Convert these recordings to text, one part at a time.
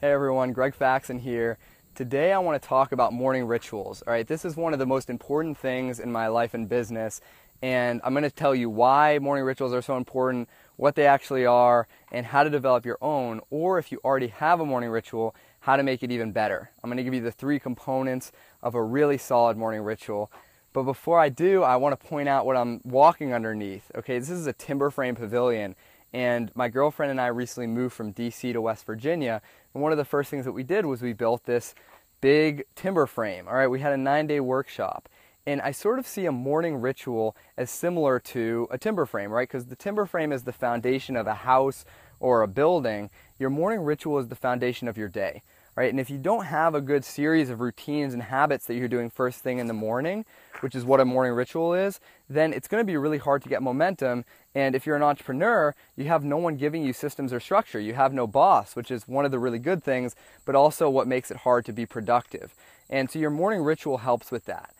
Hey everyone, Greg Faxon here. Today I want to talk about morning rituals. All right, this is one of the most important things in my life and business, and I'm going to tell you why morning rituals are so important, what they actually are, and how to develop your own, or if you already have a morning ritual, how to make it even better. I'm going to give you the 3 components of a really solid morning ritual. But before I do, I want to point out what I'm walking underneath. Okay, this is a timber frame pavilion. And my girlfriend and I recently moved from DC to West Virginia. And one of the first things that we did was we built this big timber frame. All right, we had a 9-day workshop. And I sort of see a morning ritual as similar to a timber frame, right? Because the timber frame is the foundation of a house or a building. Your morning ritual is the foundation of your day, right? And if you don't have a good series of routines and habits that you're doing first thing in the morning, which is what a morning ritual is, then it's going to be really hard to get momentum. And if you're an entrepreneur, you have no one giving you systems or structure. You have no boss, which is one of the really good things, but also what makes it hard to be productive. And so your morning ritual helps with that.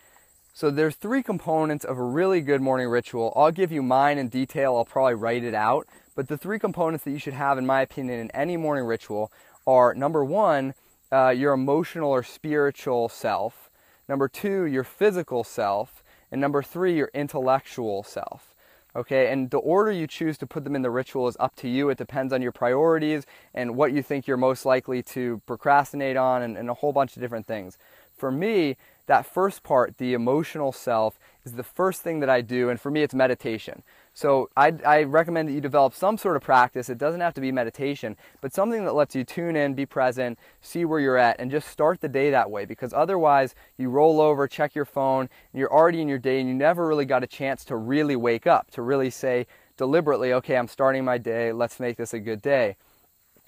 So there's 3 components of a really good morning ritual. I'll give you mine in detail. I'll probably write it out. But the 3 components that you should have, in my opinion, in any morning ritual are, number 1, your emotional or spiritual self. Number 2, your physical self. And number 3, your intellectual self. Okay, and the order you choose to put them in the ritual is up to you. It depends on your priorities and what you think you're most likely to procrastinate on and a whole bunch of different things. For me, that first part, the emotional self, is the first thing that I do, and for me it's meditation. So I recommend that you develop some sort of practice. It doesn't have to be meditation, but something that lets you tune in, be present, see where you're at, and just start the day that way, because otherwise you roll over, check your phone, and you're already in your day, and you never really got a chance to really wake up, to really say deliberately, okay, I'm starting my day, let's make this a good day.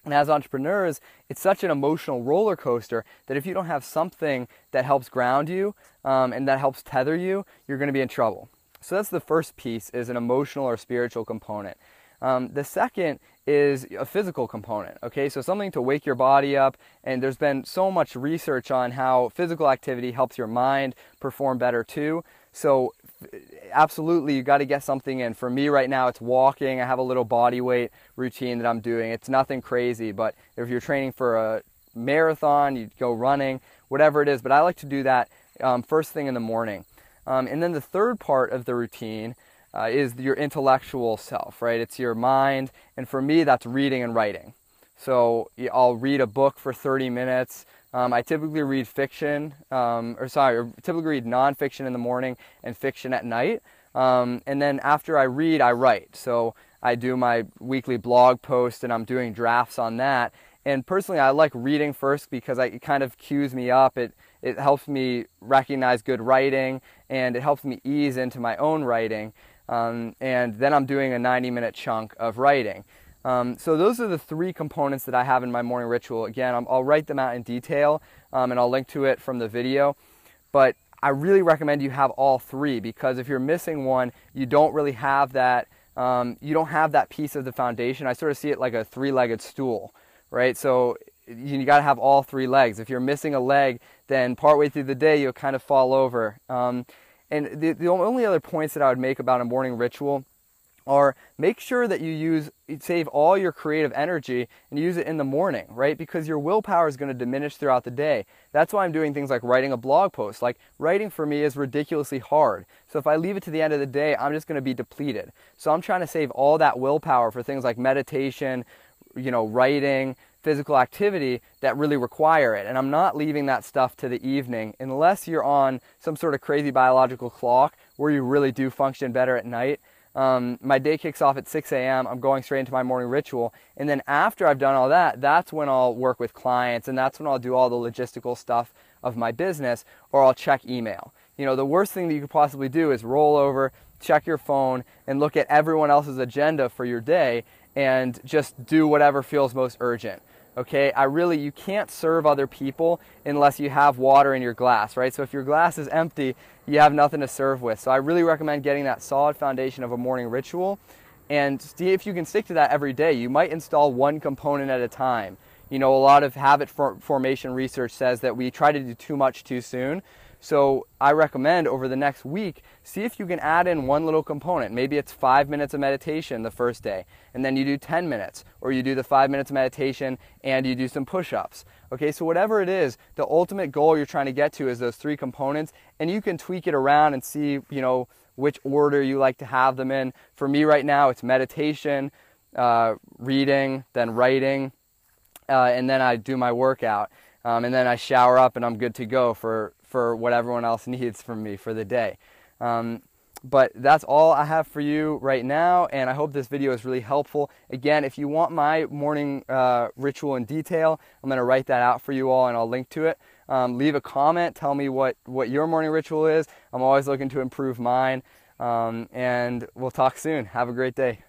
And as entrepreneurs, it's such an emotional roller coaster that if you don't have something that helps ground you and that helps tether you, you're going to be in trouble. So that's the first piece, is an emotional or spiritual component. The second is a physical component, okay? So something to wake your body up, and there's been so much research on how physical activity helps your mind perform better too. So absolutely, you got to get something in. For me right now, it's walking. I have a little body weight routine that I'm doing. It's nothing crazy, but if you're training for a marathon, you go running, whatever it is. But I like to do that first thing in the morning. And then the third part of the routine is your intellectual self, right? It's your mind, and for me, that's reading and writing. So I'll read a book for 30 minutes. I typically read fiction, typically read nonfiction in the morning and fiction at night. And then after I read, I write. So I do my weekly blog post, and I'm doing drafts on that. And personally, I like reading first because it kind of cues me up. It helps me recognize good writing, and it helps me ease into my own writing. And then I'm doing a 90-minute chunk of writing. So those are the 3 components that I have in my morning ritual. Again, I'll write them out in detail, and I'll link to it from the video. But I really recommend you have all 3, because if you're missing one, you don't really have that. You don't have that piece of the foundation. I sort of see it like a 3-legged stool, right? So you got to have all 3 legs. If you're missing a leg, then partway through the day you'll kind of fall over. And the only other points that I would make about a morning ritual are, make sure that you save all your creative energy and use it in the morning, right? Because your willpower is going to diminish throughout the day. That's why I'm doing things like writing a blog post. Like, writing for me is ridiculously hard. So if I leave it to the end of the day, I'm just going to be depleted. So I'm trying to save all that willpower for things like meditation, writing, physical activity that really require it. And I'm not leaving that stuff to the evening unless you're on some sort of crazy biological clock where you really do function better at night. My day kicks off at 6 a.m. I'm going straight into my morning ritual. And then after I've done all that, that's when I'll work with clients, and that's when I'll do all the logistical stuff of my business, or I'll check email. The worst thing that you could possibly do is roll over, check your phone, and look at everyone else's agenda for your day and just do whatever feels most urgent. Okay, you can't serve other people unless you have water in your glass, right? So if your glass is empty, you have nothing to serve with. So I really recommend getting that solid foundation of a morning ritual, and see if you can stick to that every day. You might install 1 component at a time. A lot of habit formation research says that we try to do too much too soon. So I recommend over the next week, see if you can add in one little component. Maybe it's 5 minutes of meditation the first day, and then you do 10 minutes, or you do the 5 minutes of meditation and you do some push-ups. Okay, so whatever it is, the ultimate goal you're trying to get to is those 3 components, and you can tweak it around and see, which order you like to have them in. For me right now, it's meditation, reading, then writing, and then I do my workout, and then I shower up and I'm good to go for what everyone else needs from me for the day. But that's all I have for you right now, and I hope this video is really helpful. Again, if you want my morning ritual in detail, I'm going to write that out for you all, and I'll link to it. Leave a comment, tell me what your morning ritual is. I'm always looking to improve mine, and we'll talk soon. Have a great day.